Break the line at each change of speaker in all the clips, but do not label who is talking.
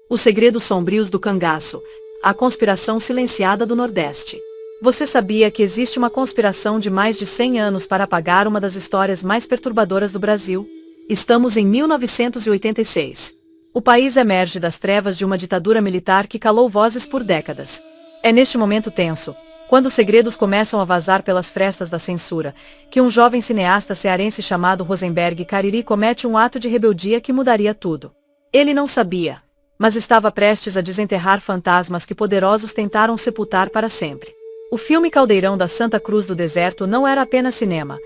Os segredos sombrios do cangaço. A conspiração silenciada do Nordeste. Você sabia que existe uma conspiração de mais de 100 anos para apagar uma das histórias mais perturbadoras do Brasil? Estamos em 1986. O país emerge das trevas de uma ditadura militar que calou vozes por décadas. É neste momento tenso, quando os segredos começam a vazar pelas frestas da censura, que um jovem cineasta cearense chamado Rosenberg Cariri comete um ato de rebeldia que mudaria tudo. Ele não sabia, mas estava prestes a desenterrar fantasmas que poderosos tentaram sepultar para sempre. O filme Caldeirão da Santa Cruz do Deserto não era apenas cinema,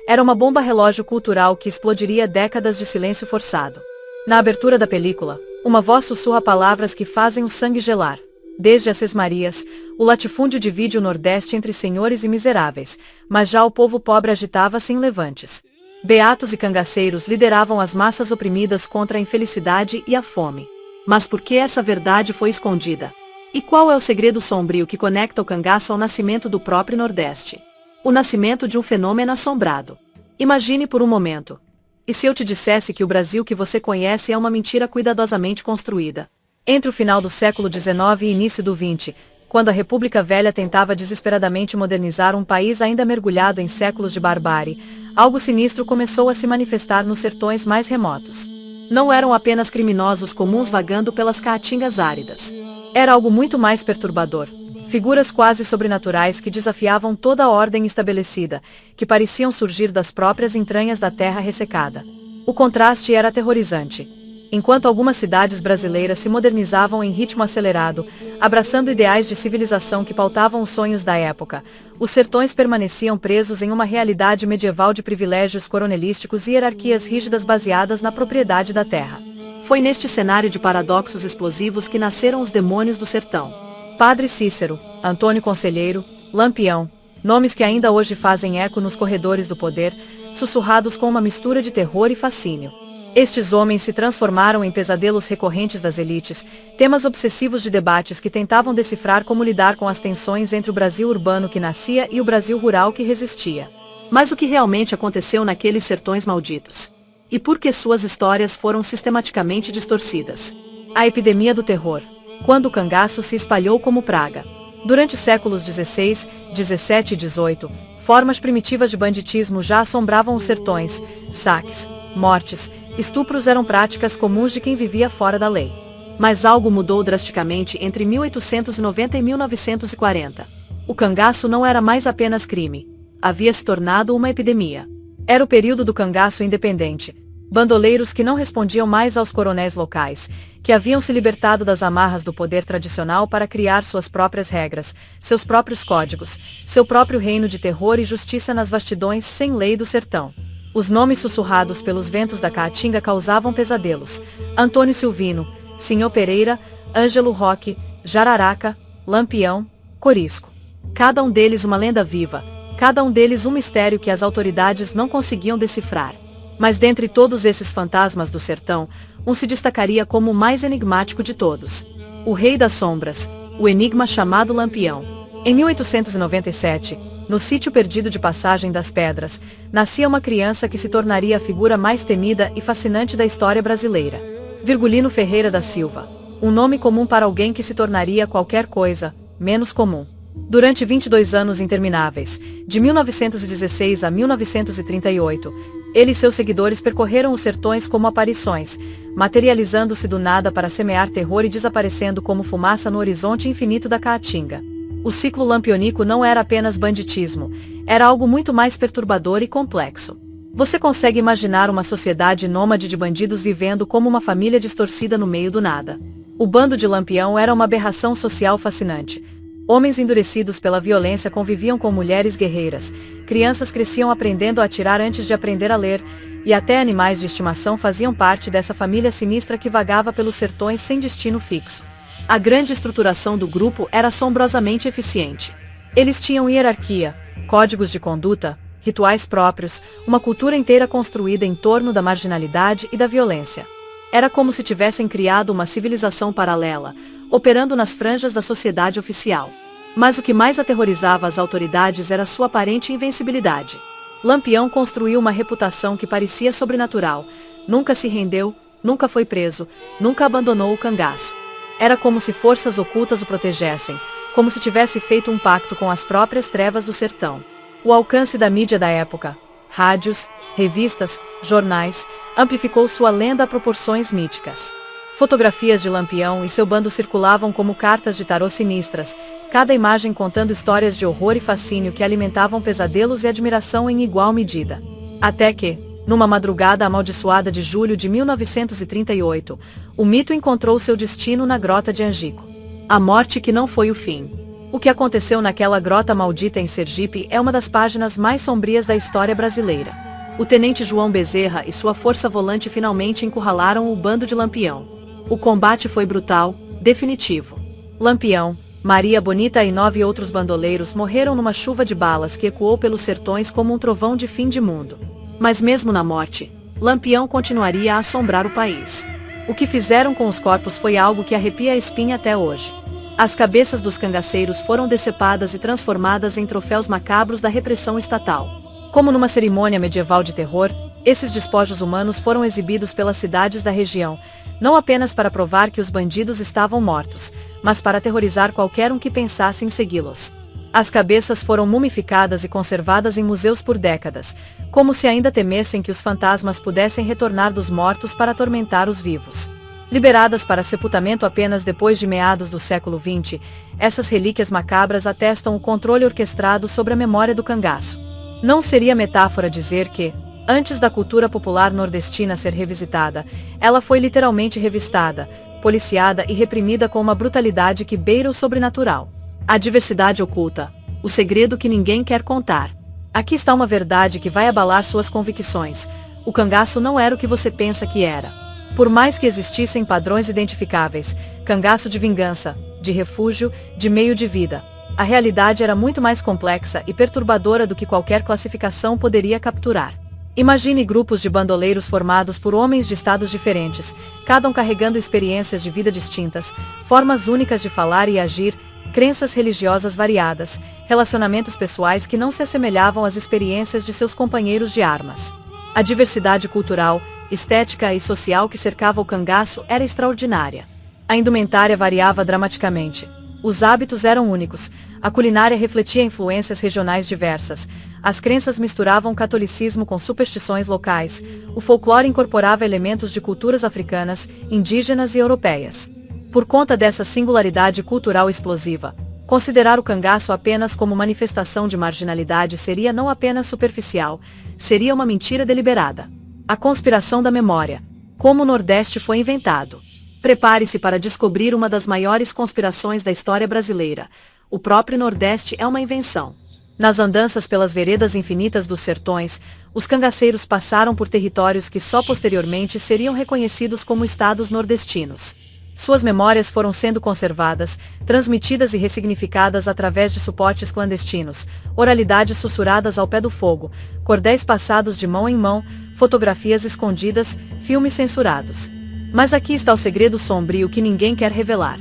era uma bomba relógio cultural que explodiria décadas de silêncio forçado. Na abertura da película, uma voz sussurra palavras que fazem o sangue gelar. Desde as sesmarias, o latifúndio divide o Nordeste entre senhores e miseráveis, mas já o povo pobre agitava-se em levantes. Beatos e cangaceiros lideravam as massas oprimidas contra a infelicidade e a fome. Mas por que essa verdade foi escondida? E qual é o segredo sombrio que conecta o cangaço ao nascimento do próprio Nordeste? O nascimento de um fenômeno assombrado. Imagine por um momento. E se eu te dissesse que o Brasil que você conhece é uma mentira cuidadosamente construída? Entre o final do século XIX e início do XX, quando a República Velha tentava desesperadamente modernizar um país ainda mergulhado em séculos de barbárie, algo sinistro começou a se manifestar nos sertões mais remotos. Não eram apenas criminosos comuns vagando pelas caatingas áridas. Era algo muito mais perturbador. Figuras quase sobrenaturais que desafiavam toda a ordem estabelecida, que pareciam surgir das próprias entranhas da terra ressecada. O contraste era aterrorizante. Enquanto algumas cidades brasileiras se modernizavam em ritmo acelerado, abraçando ideais de civilização que pautavam os sonhos da época, os sertões permaneciam presos em uma realidade medieval de privilégios coronelísticos e hierarquias rígidas baseadas na propriedade da terra. Foi neste cenário de paradoxos explosivos que nasceram os demônios do sertão. Padre Cícero, Antônio Conselheiro, Lampião, nomes que ainda hoje fazem eco nos corredores do poder, sussurrados com uma mistura de terror e fascínio. Estes homens se transformaram em pesadelos recorrentes das elites, temas obsessivos de debates que tentavam decifrar como lidar com as tensões entre o Brasil urbano que nascia e o Brasil rural que resistia. Mas o que realmente aconteceu naqueles sertões malditos? E por que suas histórias foram sistematicamente distorcidas? A epidemia do terror. Quando o cangaço se espalhou como praga. Durante séculos XVI, XVII e XVIII, formas primitivas de banditismo já assombravam os sertões. Saques, mortes, estupros eram práticas comuns de quem vivia fora da lei. Mas algo mudou drasticamente entre 1890 e 1940. O cangaço não era mais apenas crime. Havia se tornado uma epidemia. Era o período do cangaço independente. Bandoleiros que não respondiam mais aos coronéis locais, que haviam se libertado das amarras do poder tradicional para criar suas próprias regras, seus próprios códigos, seu próprio reino de terror e justiça nas vastidões sem lei do sertão. Os nomes sussurrados pelos ventos da caatinga causavam pesadelos. Antônio Silvino, Sinhô Pereira, Ângelo Roque, Jararaca, Lampião, Corisco. Cada um deles uma lenda viva, cada um deles um mistério que as autoridades não conseguiam decifrar. Mas dentre todos esses fantasmas do sertão, um se destacaria como o mais enigmático de todos. O Rei das Sombras, o enigma chamado Lampião. Em 1897, no sítio perdido de Passagem das Pedras, nascia uma criança que se tornaria a figura mais temida e fascinante da história brasileira. Virgulino Ferreira da Silva. Um nome comum para alguém que se tornaria qualquer coisa, menos comum. Durante 22 anos intermináveis, de 1916 a 1938, ele e seus seguidores percorreram os sertões como aparições, materializando-se do nada para semear terror e desaparecendo como fumaça no horizonte infinito da caatinga. O ciclo lampionico não era apenas banditismo, era algo muito mais perturbador e complexo. Você consegue imaginar uma sociedade nômade de bandidos vivendo como uma família distorcida no meio do nada. O bando de Lampião era uma aberração social fascinante. Homens endurecidos pela violência conviviam com mulheres guerreiras, crianças cresciam aprendendo a atirar antes de aprender a ler, e até animais de estimação faziam parte dessa família sinistra que vagava pelos sertões sem destino fixo. A grande estruturação do grupo era assombrosamente eficiente. Eles tinham hierarquia, códigos de conduta, rituais próprios, uma cultura inteira construída em torno da marginalidade e da violência. Era como se tivessem criado uma civilização paralela, operando nas franjas da sociedade oficial. Mas o que mais aterrorizava as autoridades era sua aparente invencibilidade. Lampião construiu uma reputação que parecia sobrenatural, nunca se rendeu, nunca foi preso, nunca abandonou o cangaço. Era como se forças ocultas o protegessem, como se tivesse feito um pacto com as próprias trevas do sertão. O alcance da mídia da época, rádios, revistas, jornais, amplificou sua lenda a proporções míticas. Fotografias de Lampião e seu bando circulavam como cartas de tarô sinistras, cada imagem contando histórias de horror e fascínio que alimentavam pesadelos e admiração em igual medida. Até que, numa madrugada amaldiçoada de julho de 1938, o mito encontrou seu destino na Grota de Angico. A morte que não foi o fim. O que aconteceu naquela grota maldita em Sergipe é uma das páginas mais sombrias da história brasileira. O tenente João Bezerra e sua força volante finalmente encurralaram o bando de Lampião. O combate foi brutal, definitivo. Lampião, Maria Bonita e 9 outros bandoleiros morreram numa chuva de balas que ecoou pelos sertões como um trovão de fim de mundo. Mas mesmo na morte, Lampião continuaria a assombrar o país. O que fizeram com os corpos foi algo que arrepia a espinha até hoje. As cabeças dos cangaceiros foram decepadas e transformadas em troféus macabros da repressão estatal. Como numa cerimônia medieval de terror, esses despojos humanos foram exibidos pelas cidades da região, não apenas para provar que os bandidos estavam mortos, mas para aterrorizar qualquer um que pensasse em segui-los. As cabeças foram mumificadas e conservadas em museus por décadas, como se ainda temessem que os fantasmas pudessem retornar dos mortos para atormentar os vivos. Liberadas para sepultamento apenas depois de meados do século XX, essas relíquias macabras atestam o controle orquestrado sobre a memória do cangaço. Não seria metáfora dizer que, antes da cultura popular nordestina ser revisitada, ela foi literalmente revistada, policiada e reprimida com uma brutalidade que beira o sobrenatural. A diversidade oculta, o segredo que ninguém quer contar. Aqui está uma verdade que vai abalar suas convicções: o cangaço não era o que você pensa que era. Por mais que existissem padrões identificáveis, cangaço de vingança, de refúgio, de meio de vida, a realidade era muito mais complexa e perturbadora do que qualquer classificação poderia capturar. Imagine grupos de bandoleiros formados por homens de estados diferentes, cada um carregando experiências de vida distintas, formas únicas de falar e agir, crenças religiosas variadas, relacionamentos pessoais que não se assemelhavam às experiências de seus companheiros de armas. A diversidade cultural, estética e social que cercava o cangaço era extraordinária. A indumentária variava dramaticamente. Os hábitos eram únicos, a culinária refletia influências regionais diversas, as crenças misturavam catolicismo com superstições locais, o folclore incorporava elementos de culturas africanas, indígenas e europeias. Por conta dessa singularidade cultural explosiva, considerar o cangaço apenas como manifestação de marginalidade seria não apenas superficial, seria uma mentira deliberada. A conspiração da memória. Como o Nordeste foi inventado. Prepare-se para descobrir uma das maiores conspirações da história brasileira. O próprio Nordeste é uma invenção. Nas andanças pelas veredas infinitas dos sertões, os cangaceiros passaram por territórios que só posteriormente seriam reconhecidos como estados nordestinos. Suas memórias foram sendo conservadas, transmitidas e ressignificadas através de suportes clandestinos, oralidades sussurradas ao pé do fogo, cordéis passados de mão em mão, fotografias escondidas, filmes censurados. Mas aqui está o segredo sombrio que ninguém quer revelar.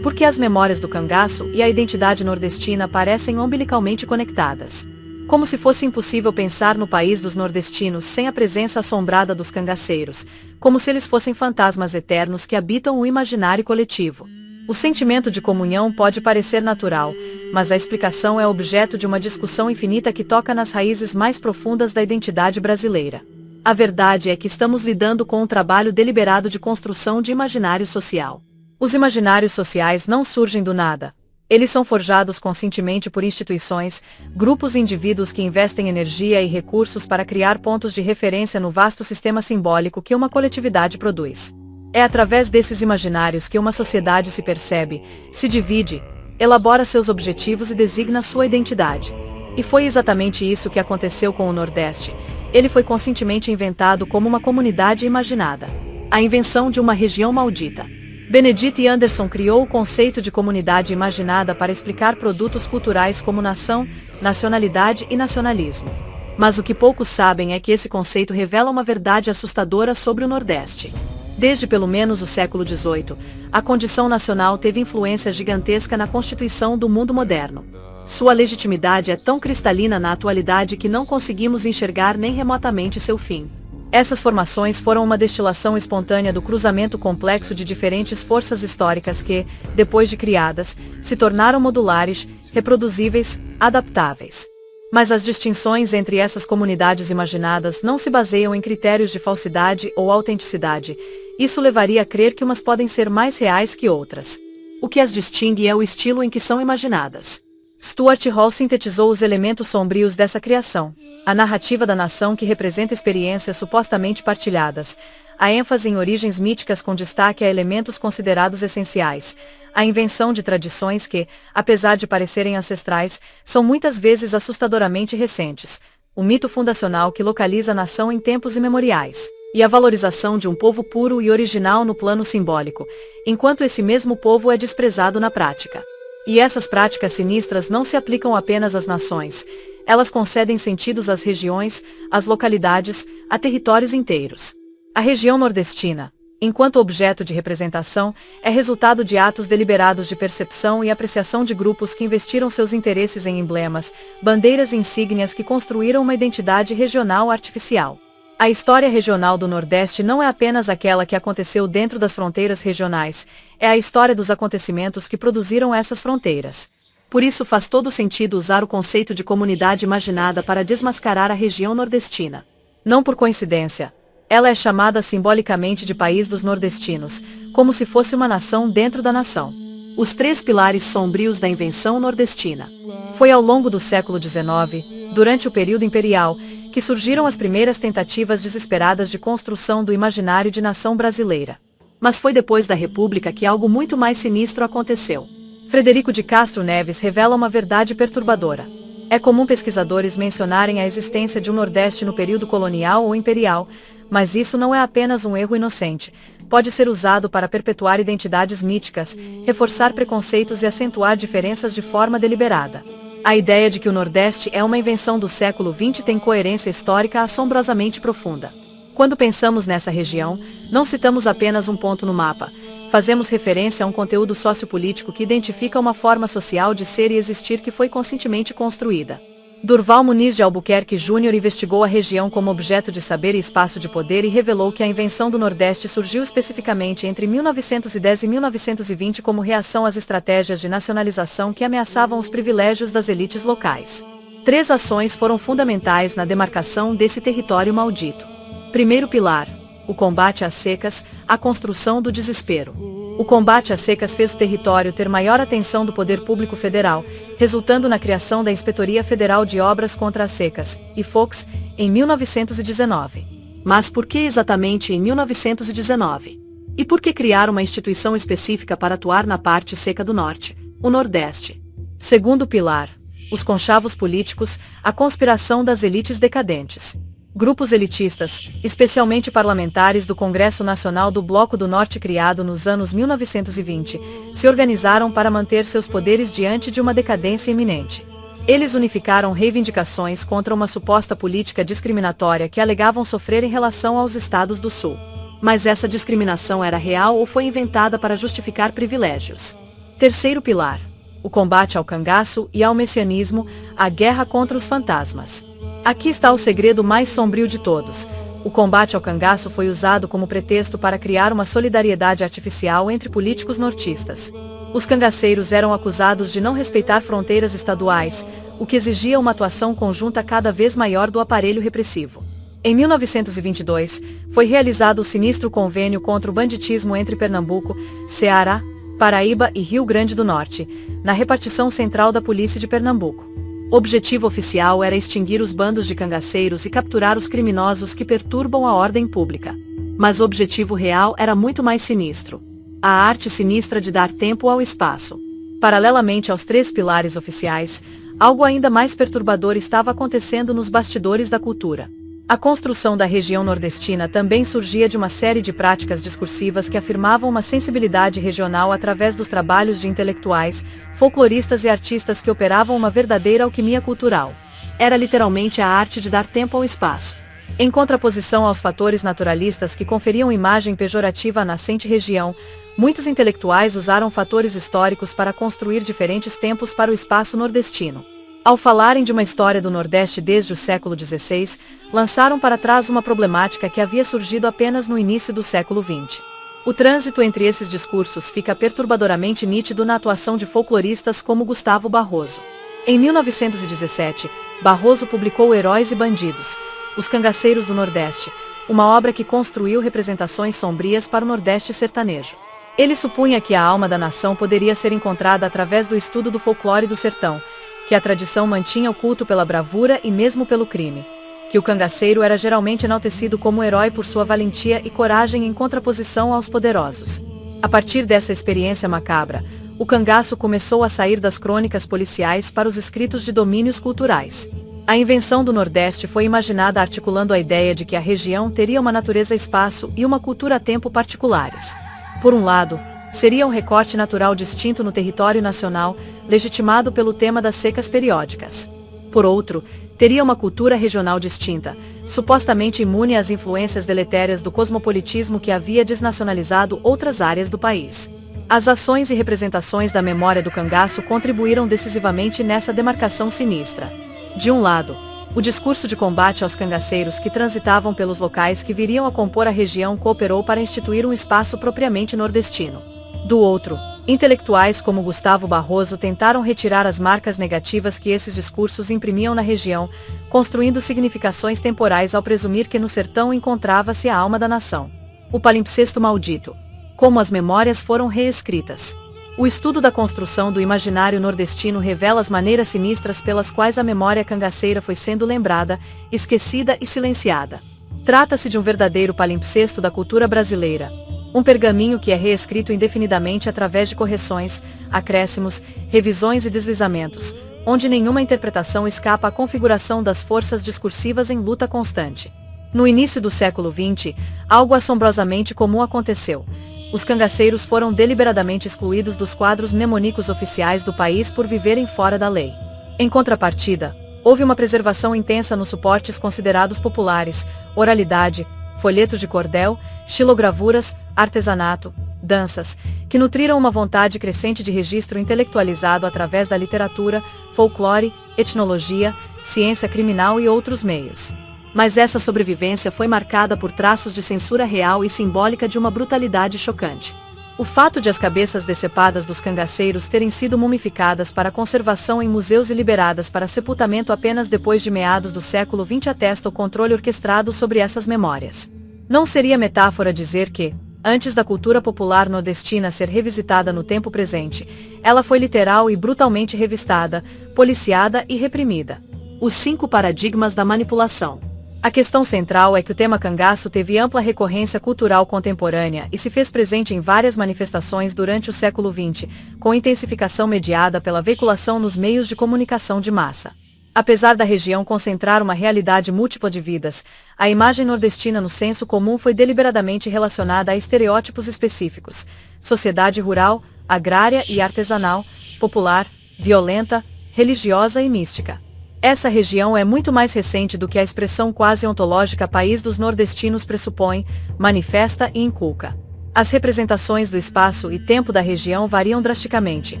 Porque as memórias do cangaço e a identidade nordestina parecem umbilicalmente conectadas. Como se fosse impossível pensar no país dos nordestinos sem a presença assombrada dos cangaceiros, como se eles fossem fantasmas eternos que habitam o imaginário coletivo. O sentimento de comunhão pode parecer natural, mas a explicação é objeto de uma discussão infinita que toca nas raízes mais profundas da identidade brasileira. A verdade é que estamos lidando com um trabalho deliberado de construção de imaginário social. Os imaginários sociais não surgem do nada. Eles são forjados conscientemente por instituições, grupos e indivíduos que investem energia e recursos para criar pontos de referência no vasto sistema simbólico que uma coletividade produz. É através desses imaginários que uma sociedade se percebe, se divide, elabora seus objetivos e designa sua identidade. E foi exatamente isso que aconteceu com o Nordeste. Ele foi conscientemente inventado como uma comunidade imaginada. A invenção de uma região maldita. Benedict Anderson criou o conceito de comunidade imaginada para explicar produtos culturais como nação, nacionalidade e nacionalismo. Mas o que poucos sabem é que esse conceito revela uma verdade assustadora sobre o Nordeste. Desde pelo menos o século XVIII, a condição nacional teve influência gigantesca na constituição do mundo moderno. Sua legitimidade é tão cristalina na atualidade que não conseguimos enxergar nem remotamente seu fim. Essas formações foram uma destilação espontânea do cruzamento complexo de diferentes forças históricas que, depois de criadas, se tornaram modulares, reproduzíveis, adaptáveis. Mas as distinções entre essas comunidades imaginadas não se baseiam em critérios de falsidade ou autenticidade. Isso levaria a crer que umas podem ser mais reais que outras. O que as distingue é o estilo em que são imaginadas. Stuart Hall sintetizou os elementos sombrios dessa criação: a narrativa da nação que representa experiências supostamente partilhadas, a ênfase em origens míticas com destaque a elementos considerados essenciais, a invenção de tradições que, apesar de parecerem ancestrais, são muitas vezes assustadoramente recentes, o mito fundacional que localiza a nação em tempos imemoriais, e a valorização de um povo puro e original no plano simbólico, enquanto esse mesmo povo é desprezado na prática. E essas práticas sinistras não se aplicam apenas às nações, elas concedem sentidos às regiões, às localidades, a territórios inteiros. A região nordestina, enquanto objeto de representação, é resultado de atos deliberados de percepção e apreciação de grupos que investiram seus interesses em emblemas, bandeiras e insígnias que construíram uma identidade regional artificial. A história regional do Nordeste não é apenas aquela que aconteceu dentro das fronteiras regionais, é a história dos acontecimentos que produziram essas fronteiras. Por isso faz todo sentido usar o conceito de comunidade imaginada para desmascarar a região nordestina. Não por coincidência, ela é chamada simbolicamente de País dos Nordestinos, como se fosse uma nação dentro da nação. Os três pilares sombrios da invenção nordestina. Foi ao longo do século XIX, durante o período imperial, que surgiram as primeiras tentativas desesperadas de construção do imaginário de nação brasileira. Mas foi depois da República que algo muito mais sinistro aconteceu. Frederico de Castro Neves revela uma verdade perturbadora. É comum pesquisadores mencionarem a existência de um Nordeste no período colonial ou imperial, mas isso não é apenas um erro inocente. Pode ser usado para perpetuar identidades míticas, reforçar preconceitos e acentuar diferenças de forma deliberada. A ideia de que o Nordeste é uma invenção do século XX tem coerência histórica assombrosamente profunda. Quando pensamos nessa região, não citamos apenas um ponto no mapa, fazemos referência a um conteúdo sociopolítico que identifica uma forma social de ser e existir que foi conscientemente construída. Durval Muniz de Albuquerque Jr. investigou a região como objeto de saber e espaço de poder e revelou que a invenção do Nordeste surgiu especificamente entre 1910 e 1920 como reação às estratégias de nacionalização que ameaçavam os privilégios das elites locais. Três ações foram fundamentais na demarcação desse território maldito. Primeiro pilar: o combate às secas, a construção do desespero. O combate às secas fez o território ter maior atenção do poder público federal, resultando na criação da Inspetoria Federal de Obras contra as Secas, IFOCS, em 1919. Mas por que exatamente em 1919? E por que criar uma instituição específica para atuar na parte seca do Norte, o Nordeste? Segundo pilar: os conchavos políticos, a conspiração das elites decadentes. Grupos elitistas, especialmente parlamentares do Congresso Nacional do Bloco do Norte criado nos anos 1920, se organizaram para manter seus poderes diante de uma decadência iminente. Eles unificaram reivindicações contra uma suposta política discriminatória que alegavam sofrer em relação aos estados do Sul. Mas essa discriminação era real ou foi inventada para justificar privilégios? Terceiro pilar: o combate ao cangaço e ao messianismo, a guerra contra os fantasmas. Aqui está o segredo mais sombrio de todos. O combate ao cangaço foi usado como pretexto para criar uma solidariedade artificial entre políticos nortistas. Os cangaceiros eram acusados de não respeitar fronteiras estaduais, o que exigia uma atuação conjunta cada vez maior do aparelho repressivo. Em 1922, foi realizado o sinistro convênio contra o banditismo entre Pernambuco, Ceará, Paraíba e Rio Grande do Norte, na repartição central da Polícia de Pernambuco. O objetivo oficial era extinguir os bandos de cangaceiros e capturar os criminosos que perturbam a ordem pública. Mas o objetivo real era muito mais sinistro: a arte sinistra de dar tempo ao espaço. Paralelamente aos três pilares oficiais, algo ainda mais perturbador estava acontecendo nos bastidores da cultura. A construção da região nordestina também surgia de uma série de práticas discursivas que afirmavam uma sensibilidade regional através dos trabalhos de intelectuais, folcloristas e artistas que operavam uma verdadeira alquimia cultural. Era literalmente a arte de dar tempo ao espaço. Em contraposição aos fatores naturalistas que conferiam imagem pejorativa à nascente região, muitos intelectuais usaram fatores históricos para construir diferentes tempos para o espaço nordestino. Ao falarem de uma história do Nordeste desde o século XVI, lançaram para trás uma problemática que havia surgido apenas no início do século XX. O trânsito entre esses discursos fica perturbadoramente nítido na atuação de folcloristas como Gustavo Barroso. Em 1917, Barroso publicou Heróis e Bandidos, Os Cangaceiros do Nordeste, uma obra que construiu representações sombrias para o Nordeste sertanejo. Ele supunha que a alma da nação poderia ser encontrada através do estudo do folclore do sertão, que a tradição mantinha oculto pela bravura e mesmo pelo crime, que o cangaceiro era geralmente enaltecido como herói por sua valentia e coragem em contraposição aos poderosos. A partir dessa experiência macabra, o cangaço começou a sair das crônicas policiais para os escritos de domínios culturais. A invenção do Nordeste foi imaginada articulando a ideia de que a região teria uma natureza-espaço e uma cultura-tempo particulares. Por um lado, seria um recorte natural distinto no território nacional, legitimado pelo tema das secas periódicas. Por outro, teria uma cultura regional distinta, supostamente imune às influências deletérias do cosmopolitismo que havia desnacionalizado outras áreas do país. As ações e representações da memória do cangaço contribuíram decisivamente nessa demarcação sinistra. De um lado, o discurso de combate aos cangaceiros que transitavam pelos locais que viriam a compor a região cooperou para instituir um espaço propriamente nordestino. Do outro, intelectuais como Gustavo Barroso tentaram retirar as marcas negativas que esses discursos imprimiam na região, construindo significações temporais ao presumir que no sertão encontrava-se a alma da nação. O palimpsesto maldito. Como as memórias foram reescritas. O estudo da construção do imaginário nordestino revela as maneiras sinistras pelas quais a memória cangaceira foi sendo lembrada, esquecida e silenciada. Trata-se de um verdadeiro palimpsesto da cultura brasileira. Um pergaminho que é reescrito indefinidamente através de correções, acréscimos, revisões e deslizamentos, onde nenhuma interpretação escapa à configuração das forças discursivas em luta constante. No início do século XX, algo assombrosamente comum aconteceu. Os cangaceiros foram deliberadamente excluídos dos quadros mnemônicos oficiais do país por viverem fora da lei. Em contrapartida, houve uma preservação intensa nos suportes considerados populares, oralidade, folhetos de cordel, xilogravuras, artesanato, danças, que nutriram uma vontade crescente de registro intelectualizado através da literatura, folclore, etnologia, ciência criminal e outros meios. Mas essa sobrevivência foi marcada por traços de censura real e simbólica de uma brutalidade chocante. O fato de as cabeças decepadas dos cangaceiros terem sido mumificadas para conservação em museus e liberadas para sepultamento apenas depois de meados do século XX atesta o controle orquestrado sobre essas memórias. Não seria metáfora dizer que, antes da cultura popular nordestina ser revisitada no tempo presente, ela foi literal e brutalmente revistada, policiada e reprimida. Os 5 paradigmas da manipulação. A questão central é que o tema cangaço teve ampla recorrência cultural contemporânea e se fez presente em várias manifestações durante o século XX, com intensificação mediada pela veiculação nos meios de comunicação de massa. Apesar da região concentrar uma realidade múltipla de vidas, a imagem nordestina no senso comum foi deliberadamente relacionada a estereótipos específicos: sociedade rural, agrária e artesanal, popular, violenta, religiosa e mística. Essa região é muito mais recente do que a expressão quase ontológica país dos nordestinos pressupõe, manifesta e inculca. As representações do espaço e tempo da região variam drasticamente,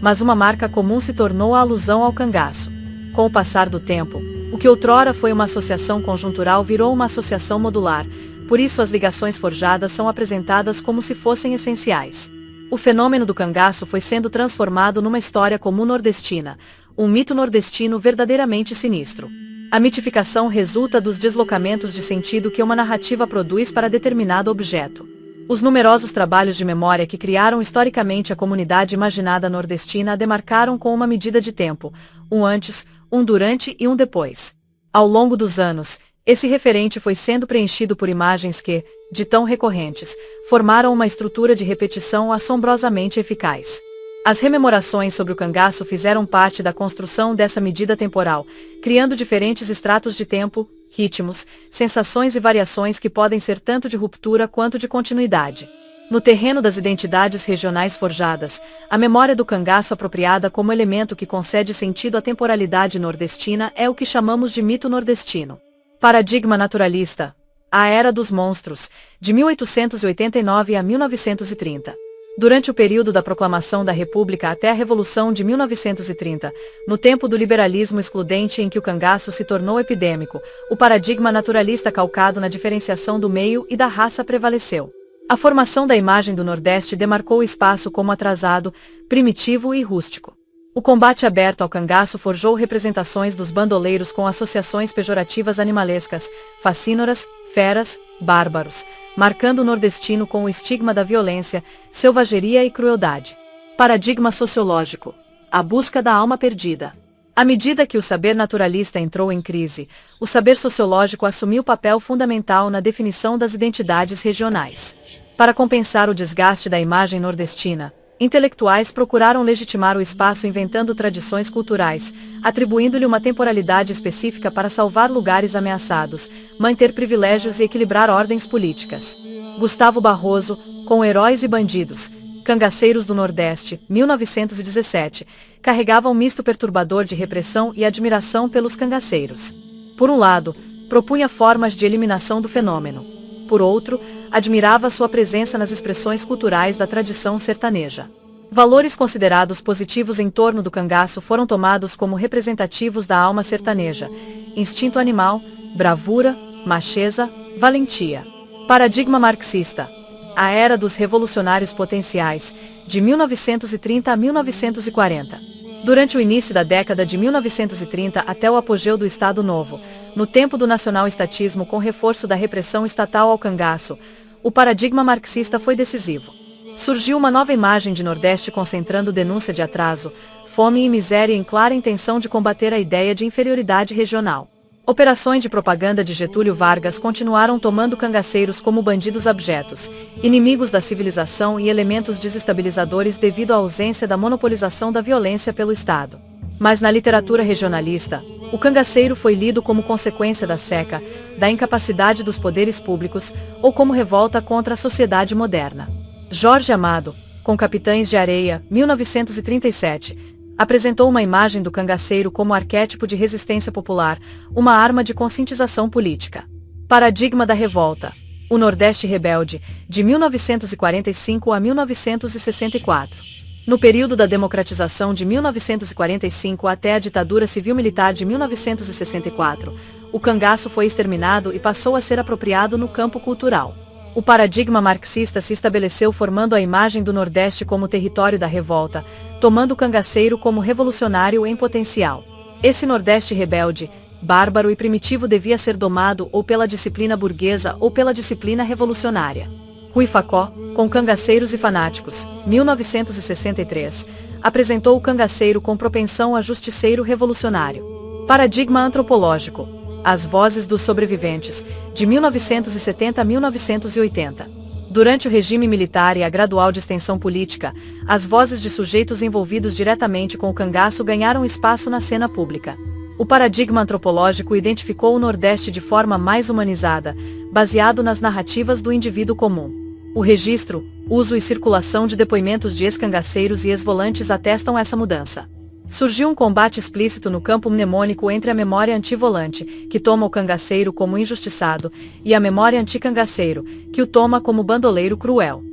mas uma marca comum se tornou a alusão ao cangaço. Com o passar do tempo, o que outrora foi uma associação conjuntural virou uma associação modular, por isso as ligações forjadas são apresentadas como se fossem essenciais. O fenômeno do cangaço foi sendo transformado numa história comum nordestina, um mito nordestino verdadeiramente sinistro. A mitificação resulta dos deslocamentos de sentido que uma narrativa produz para determinado objeto. Os numerosos trabalhos de memória que criaram historicamente a comunidade imaginada nordestina a demarcaram com uma medida de tempo, um antes, um durante e um depois. Ao longo dos anos, esse referente foi sendo preenchido por imagens que, de tão recorrentes, formaram uma estrutura de repetição assombrosamente eficaz. As rememorações sobre o cangaço fizeram parte da construção dessa medida temporal, criando diferentes estratos de tempo, ritmos, sensações e variações que podem ser tanto de ruptura quanto de continuidade. No terreno das identidades regionais forjadas, a memória do cangaço apropriada como elemento que concede sentido à temporalidade nordestina é o que chamamos de mito nordestino. Paradigma naturalista. A Era dos Monstros, de 1889 a 1930. Durante o período da proclamação da República até a Revolução de 1930, no tempo do liberalismo excludente em que o cangaço se tornou epidêmico, o paradigma naturalista calcado na diferenciação do meio e da raça prevaleceu. A formação da imagem do Nordeste demarcou o espaço como atrasado, primitivo e rústico. O combate aberto ao cangaço forjou representações dos bandoleiros com associações pejorativas animalescas, facínoras, feras, bárbaros, marcando o nordestino com o estigma da violência, selvageria e crueldade. Paradigma sociológico: a busca da alma perdida. À medida que o saber naturalista entrou em crise, o saber sociológico assumiu papel fundamental na definição das identidades regionais. Para compensar o desgaste da imagem nordestina, intelectuais procuraram legitimar o espaço inventando tradições culturais, atribuindo-lhe uma temporalidade específica para salvar lugares ameaçados, manter privilégios e equilibrar ordens políticas. Gustavo Barroso, com Heróis e Bandidos, Cangaceiros do Nordeste, 1917, carregava um misto perturbador de repressão e admiração pelos cangaceiros. Por um lado, propunha formas de eliminação do fenômeno. Por outro, admirava sua presença nas expressões culturais da tradição sertaneja. Valores considerados positivos em torno do cangaço foram tomados como representativos da alma sertaneja: instinto animal, bravura, macheza, valentia. Paradigma marxista: a era dos revolucionários potenciais, de 1930 a 1940. Durante o início da década de 1930 até o apogeu do Estado Novo, no tempo do nacional-estatismo com reforço da repressão estatal ao cangaço, o paradigma marxista foi decisivo. Surgiu uma nova imagem de Nordeste concentrando denúncia de atraso, fome e miséria em clara intenção de combater a ideia de inferioridade regional. Operações de propaganda de Getúlio Vargas continuaram tomando cangaceiros como bandidos abjetos, inimigos da civilização e elementos desestabilizadores devido à ausência da monopolização da violência pelo Estado. Mas na literatura regionalista, o cangaceiro foi lido como consequência da seca, da incapacidade dos poderes públicos, ou como revolta contra a sociedade moderna. Jorge Amado, com Capitães de Areia, 1937, apresentou uma imagem do cangaceiro como arquétipo de resistência popular, uma arma de conscientização política. Paradigma da revolta: o Nordeste rebelde, de 1945 a 1964. No período da democratização de 1945 até a ditadura civil-militar de 1964, o cangaço foi exterminado e passou a ser apropriado no campo cultural. O paradigma marxista se estabeleceu formando a imagem do Nordeste como território da revolta, tomando o cangaceiro como revolucionário em potencial. Esse Nordeste rebelde, bárbaro e primitivo devia ser domado ou pela disciplina burguesa ou pela disciplina revolucionária. Rui Facó, com Cangaceiros e Fanáticos, 1963, apresentou o cangaceiro com propensão a justiceiro revolucionário. Paradigma antropológico: as vozes dos sobreviventes, de 1970 a 1980. Durante o regime militar e a gradual distensão política, as vozes de sujeitos envolvidos diretamente com o cangaço ganharam espaço na cena pública. O paradigma antropológico identificou o Nordeste de forma mais humanizada, baseado nas narrativas do indivíduo comum. O registro, uso e circulação de depoimentos de ex-cangaceiros e ex-volantes atestam essa mudança. Surgiu um combate explícito no campo mnemônico entre a memória anti-volante, que toma o cangaceiro como injustiçado, e a memória anti-cangaceiro, que o toma como bandoleiro cruel.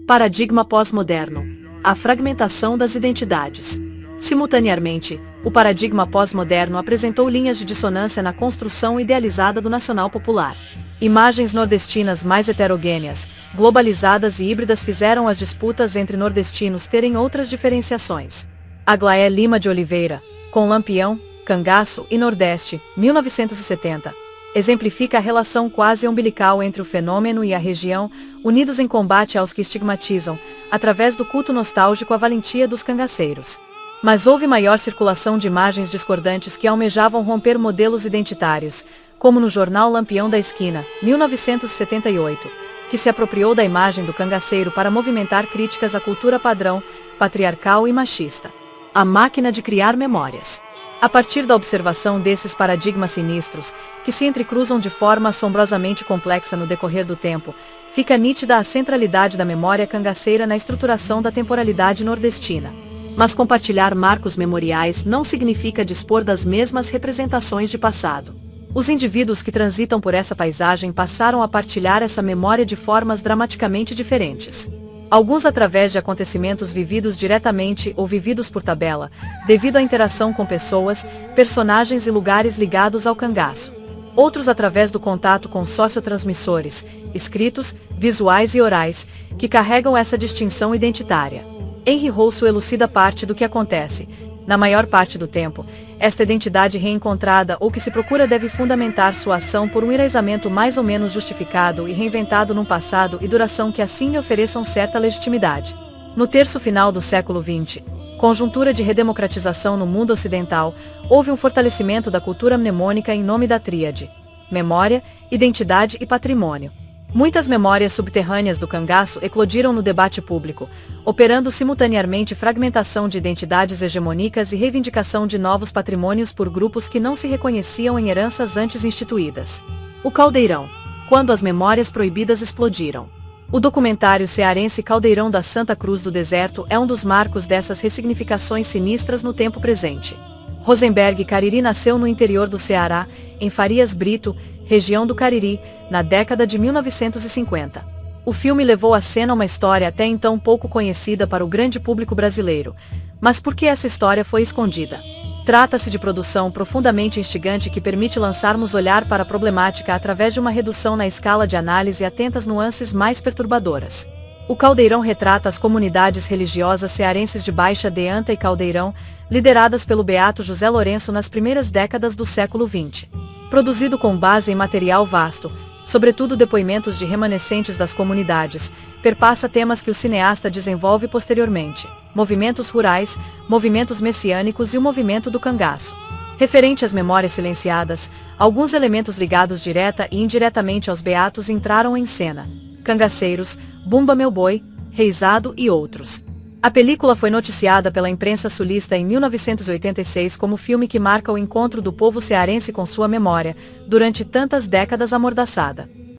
Paradigma pós-moderno: a fragmentação das identidades. Simultaneamente, o paradigma pós-moderno apresentou linhas de dissonância na construção idealizada do nacional popular. Imagens nordestinas mais heterogêneas, globalizadas e híbridas fizeram as disputas entre nordestinos terem outras diferenciações. Aglaé Lima de Oliveira, com Lampião, Cangaço e Nordeste, 1970, exemplifica a relação quase umbilical entre o fenômeno e a região, unidos em combate aos que estigmatizam, através do culto nostálgico à valentia dos cangaceiros. Mas houve maior circulação de imagens discordantes que almejavam romper modelos identitários, como no jornal Lampião da Esquina, 1978, que se apropriou da imagem do cangaceiro para movimentar críticas à cultura padrão, patriarcal e machista. A máquina de criar memórias. A partir da observação desses paradigmas sinistros, que se entrecruzam de forma assombrosamente complexa no decorrer do tempo, fica nítida a centralidade da memória cangaceira na estruturação da temporalidade nordestina. Mas compartilhar marcos memoriais não significa dispor das mesmas representações de passado. Os indivíduos que transitam por essa paisagem passaram a partilhar essa memória de formas dramaticamente diferentes. Alguns através de acontecimentos vividos diretamente ou vividos por tabela, devido à interação com pessoas, personagens e lugares ligados ao cangaço. Outros através do contato com sociotransmissores, escritos, visuais e orais, que carregam essa distinção identitária. Henry Rousseau elucida parte do que acontece. Na maior parte do tempo, esta identidade reencontrada ou que se procura deve fundamentar sua ação por um enraizamento mais ou menos justificado e reinventado num passado e duração que assim lhe ofereçam certa legitimidade. No terço final do século XX, conjuntura de redemocratização no mundo ocidental, houve um fortalecimento da cultura mnemônica em nome da tríade: memória, identidade e patrimônio. Muitas memórias subterrâneas do cangaço eclodiram no debate público, operando simultaneamente fragmentação de identidades hegemônicas e reivindicação de novos patrimônios por grupos que não se reconheciam em heranças antes instituídas. O Caldeirão. Quando as memórias proibidas explodiram. O documentário cearense Caldeirão da Santa Cruz do Deserto é um dos marcos dessas ressignificações sinistras no tempo presente. Rosenberg Cariri nasceu no interior do Ceará, em Farias Brito, região do Cariri, na década de 1950. O filme levou à cena uma história até então pouco conhecida para o grande público brasileiro. Mas por que essa história foi escondida? Trata-se de produção profundamente instigante que permite lançarmos olhar para a problemática através de uma redução na escala de análise atenta às nuances mais perturbadoras. O Caldeirão retrata as comunidades religiosas cearenses de Baixa de Anta e Caldeirão, lideradas pelo beato José Lourenço nas primeiras décadas do século XX. Produzido com base em material vasto, sobretudo depoimentos de remanescentes das comunidades, perpassa temas que o cineasta desenvolve posteriormente: movimentos rurais, movimentos messiânicos e o movimento do cangaço. Referente às memórias silenciadas, alguns elementos ligados direta e indiretamente aos beatos entraram em cena: cangaceiros, Bumba Meu Boi, Reisado e outros. A película foi noticiada pela imprensa sulista em 1986 como filme que marca o encontro do povo cearense com sua memória, durante tantas décadas amordaçada.